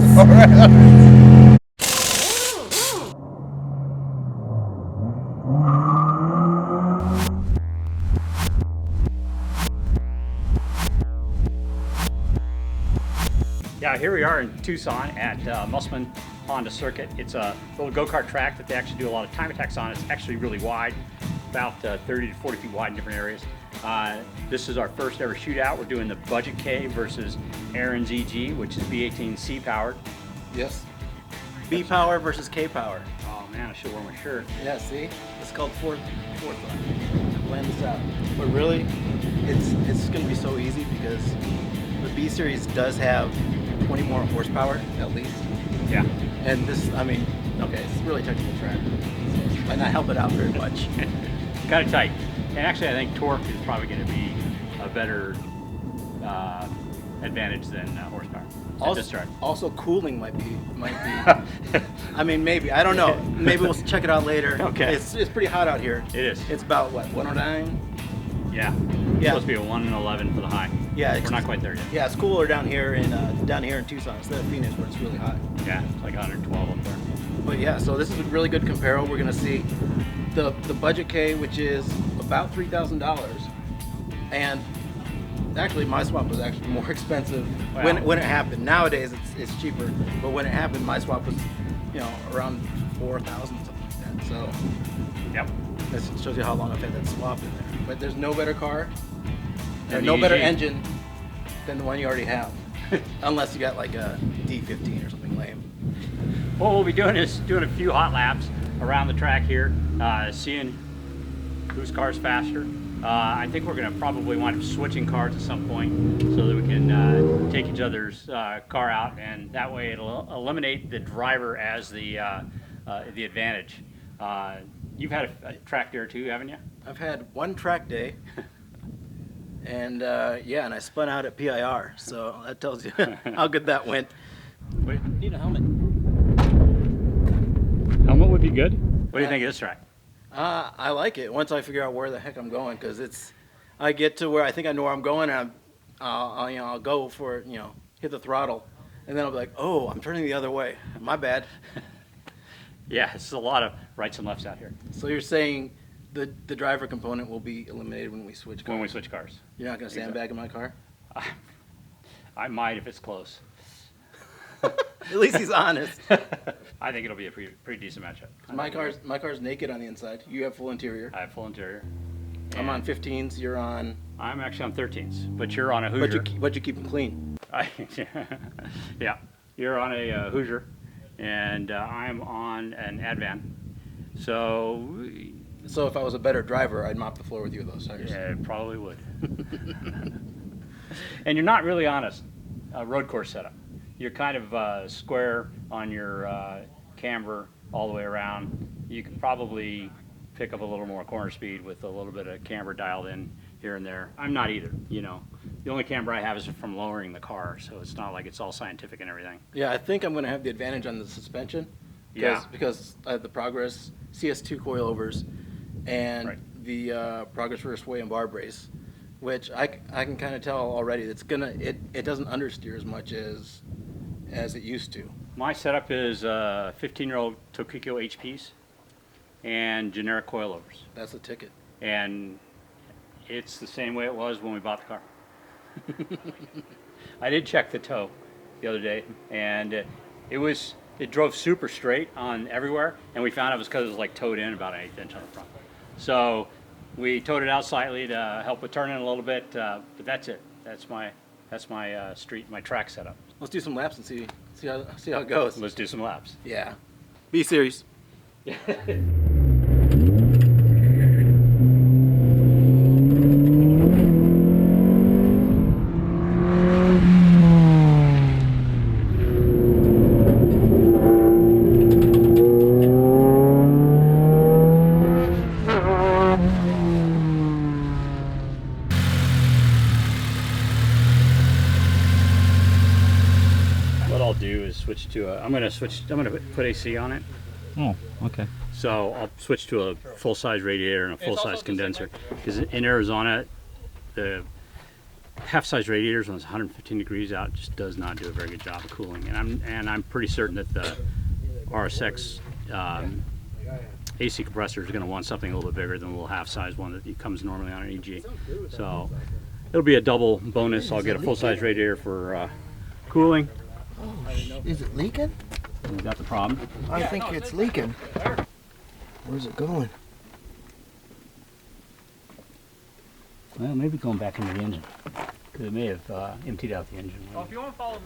house. Yeah, here we are in Tucson at Musselman Honda Circuit. It's a little go-kart track that they actually do a lot of time attacks on. It's actually really wide, about 30 to 40 feet wide in different areas. This is our first ever shootout. We're doing the Budget K versus Aaron's EG, which is B18C powered. Yes. B power versus K power. Oh man, I should wear my shirt. Yeah, see? It's called fourth one. Plan this out. But really, it's going to be so easy because the B series does have 20 more horsepower at least. Yeah. And this, I mean, okay, it's a really technical track. So might not help it out very much. Kind of tight. And actually, I think torque is probably going to be a better advantage than horsepower. Also, cooling might be. I mean, maybe. I don't know. Maybe we'll check it out later. Okay. It's pretty hot out here. It is. It's about what, 109? Yeah. It's supposed to be a 111 for the high. Yeah. We're not quite there yet. Yeah, it's cooler down here in Tucson instead of Phoenix, where it's really hot. Yeah, it's like 112 up there. But yeah, so this is a really good comparo. We're gonna see the Budget K, which is about $3,000, and actually my swap was actually more expensive when it happened. Nowadays it's cheaper, but when it happened, my swap was around 4,000, something like that. So yep, this shows you how long I've had that swap in there. But there's no better car, or And no better EG. engine than the one you already have, unless you got like a D15 or something lame. What we'll be doing is doing a few hot laps around the track here, seeing whose car's faster. I think we're going to probably wind up switching cars at some point so that we can take each other's car out, and that way it'll eliminate the driver as the advantage. You've had a track there too, haven't you? I've had one track day, and yeah, and I spun out at PIR, so that tells you how good that went. Wait, Need a helmet. helmet would be good. What do you think of this track? I like it once I figure out where the heck I'm going, because I get to where I think I know where I'm going, and I'll go for it, hit the throttle, and then I'll be like, oh, I'm turning the other way. My bad. Yeah, it's a lot of rights and lefts out here. So you're saying the driver component will be eliminated when we switch cars? When we switch cars. You're not going to sandbag in my car? I might if it's close. At least he's honest. I think it'll be a pretty decent matchup. My car's naked on the inside. You have full interior. I have full interior. I'm on 15s. You're on. I'm actually on 13s, but you're on a Hoosier. But you keep them clean. Yeah, you're on a Hoosier, and I'm on an Advan. So if I was a better driver, I'd mop the floor with you with those tires. yeah, it probably would. And you're not really on a road course setup. You're kind of square on your camber all the way around. You can probably pick up a little more corner speed with a little bit of camber dialed in here and there. I'm not either, The only camber I have is from lowering the car, so it's not like it's all scientific and everything. Yeah, I think I'm going to have the advantage on the suspension. Because I have the Progress CS2 coilovers and the Progress rear sway and bar brace, which I can kind of tell already it doesn't understeer as much as it used to. My setup is 15-year-old Tokiko HPs and generic coilovers. That's a ticket. And it's the same way it was when we bought the car. I did check the tow the other day, and it drove super straight on everywhere, and we found it was because it was like towed in about an 1/8 inch on the front. So we towed it out slightly to help with turning a little bit, but that's it. That's my my track setup. Let's do some laps and see how it goes. Let's do some laps. Yeah. B series. Switch to I'm gonna put AC on it. Oh, okay. So I'll switch to a full-size radiator and a full-size condenser, because in Arizona the half-size radiators when it's 115 degrees out just does not do a very good job of cooling. And I'm pretty certain that the RSX AC compressor is going to want something a little bit bigger than the little half-size one that comes normally on an EG. So it'll be a double bonus. I'll get a full-size radiator for cooling. Oh, is it leaking? We got the problem. I think it's leaking. Where's it going? Well, maybe going back into the engine. Because it may have emptied out the engine. Well, if you want to follow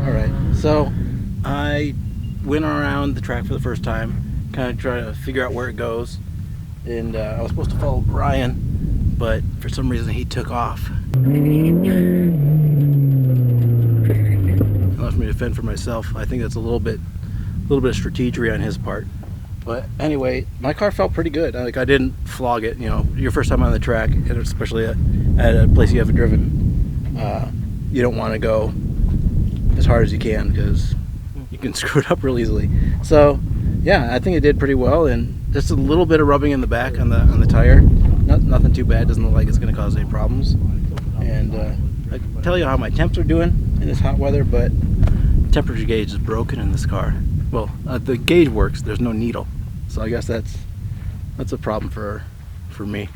All right, so I went around the track for the first time, kind of trying to figure out where it goes. And I was supposed to follow Brian, but for some reason he took off. It left me to fend for myself. I think that's a little bit of strategery on his part. But anyway, my car felt pretty good. Like, I didn't flog it. You know, your first time on the track, and especially at a place you haven't driven, you don't want to go as hard as you can because you can screw it up real easily. So yeah, I think it did pretty well, and just a little bit of rubbing in the back on the tire. Nothing too bad. Doesn't look like it's going to cause any problems. And I can tell you how my temps are doing in this hot weather, but temperature gauge is broken in this car. Well, the gauge works. There's no needle, so I guess that's a problem for me.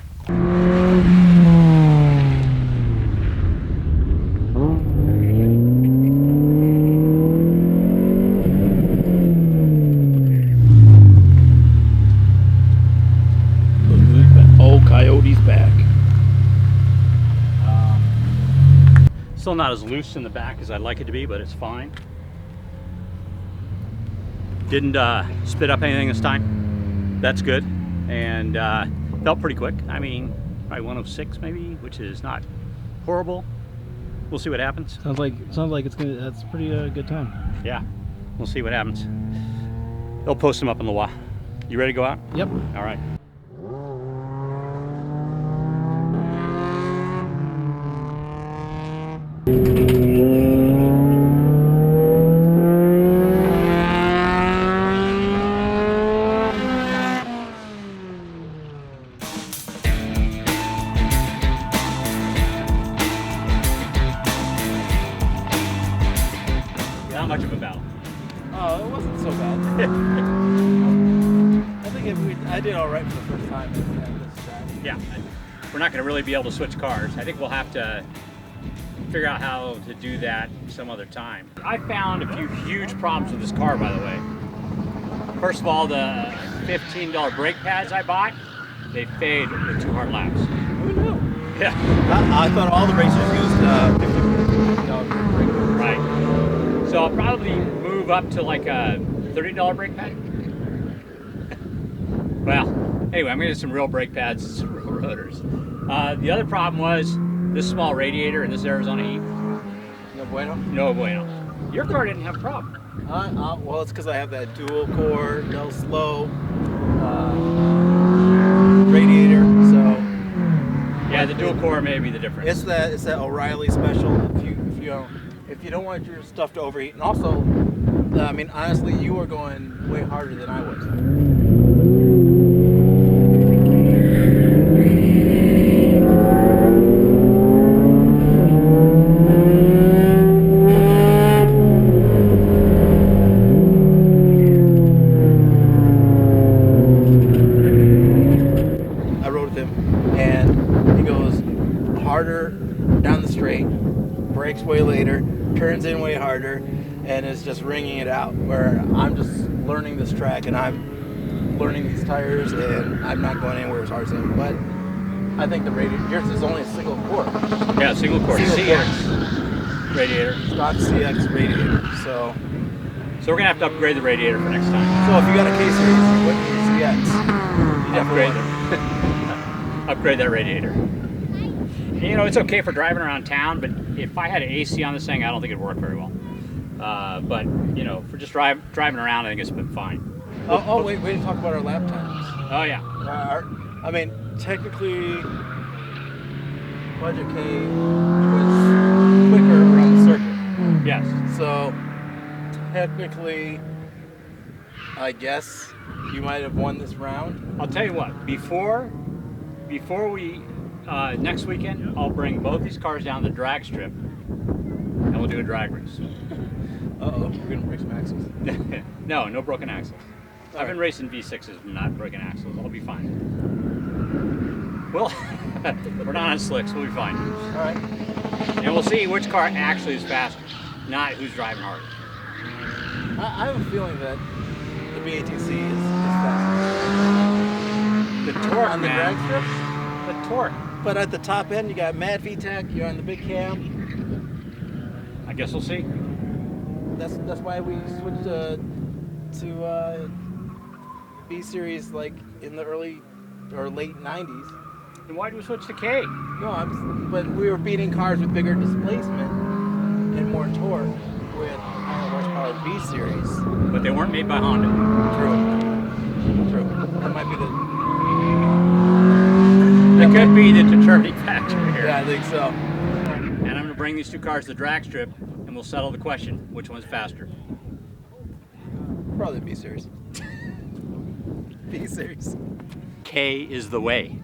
Oh, Coyote's back. Still not as loose in the back as I'd like it to be, but it's fine. Didn't spit up anything this time. That's good. And felt pretty quick. I mean, probably 106 maybe, which is not horrible. We'll see what happens. Sounds like it's gonna. That's a pretty good time. Yeah, we'll see what happens. They'll post them up in the wall. You ready to go out? Yep. All right. Not much of a battle. Oh, it wasn't so bad. I think I did all right for the first time. Yeah, we're not going to really be able to switch cars. I think we'll have to figure out how to do that some other time. I found a few huge problems with this car, by the way. First of all, the $15 brake pads I bought, they fade with 2 hard laps. Who knew? Yeah. I thought all the racers used $50 brake pads. Right. So I'll probably move up to like a $30 brake pad. Well, anyway, I'm gonna get some real brake pads and some real rotors. The other problem was this small radiator in this Arizona heat. No bueno? No bueno. Your car didn't have a problem. Well, it's because I have that dual core, no slow radiator, so. Yeah, the dual core may be the difference. It's that O'Reilly special. If you don't want your stuff to overheat, and also, I mean, honestly, you were going way harder than I was. I rode with him, and he goes harder down the straight, brakes way later, turns in way harder, and is just ringing it out, where I'm just learning this track and I'm learning these tires and I'm not going anywhere as hard as him. But I think the radiator, yours is only a single core. Yeah, single core. CX radiator. Stock CX radiator. So we're gonna have to upgrade the radiator for next time. if you got a K-Series with CX, you definitely Upgrade want upgrade that radiator. You know, it's okay for driving around town, but if I had an AC on this thing, I don't think it'd work very well. But you know, for just driving around, I think it's been fine. Wait to talk about our lap times. Oh yeah. I mean, technically, Budget K was quicker around the circuit. Yes. So technically, I guess you might have won this round. I'll tell you what, before we, next weekend, I'll bring both these cars down the drag strip and we'll do a drag race. Uh-oh, we're gonna break some axles. No broken axles. I've been racing V6s, not broken axles. I'll be fine. Well, we're not on slicks, we'll be fine. All right. And we'll see which car actually is faster, not who's driving harder. I have a feeling that the VTEC is faster. The torque, On the man. drag strip? The torque. But at the top end, you got mad VTEC, you're on the big cam. I guess we'll see. That's why we switched to B series like in the early or late 90s. Then why do we switch to K? No, but we were beating cars with bigger displacement and more torque with higher horsepower B series. But they weren't made by Honda. True. That might be the. That could be the determining factor here. Yeah, I think so. And I'm going to bring these two cars to the drag strip and we'll settle the question. Which one's faster? Probably B series. B series. K is the way.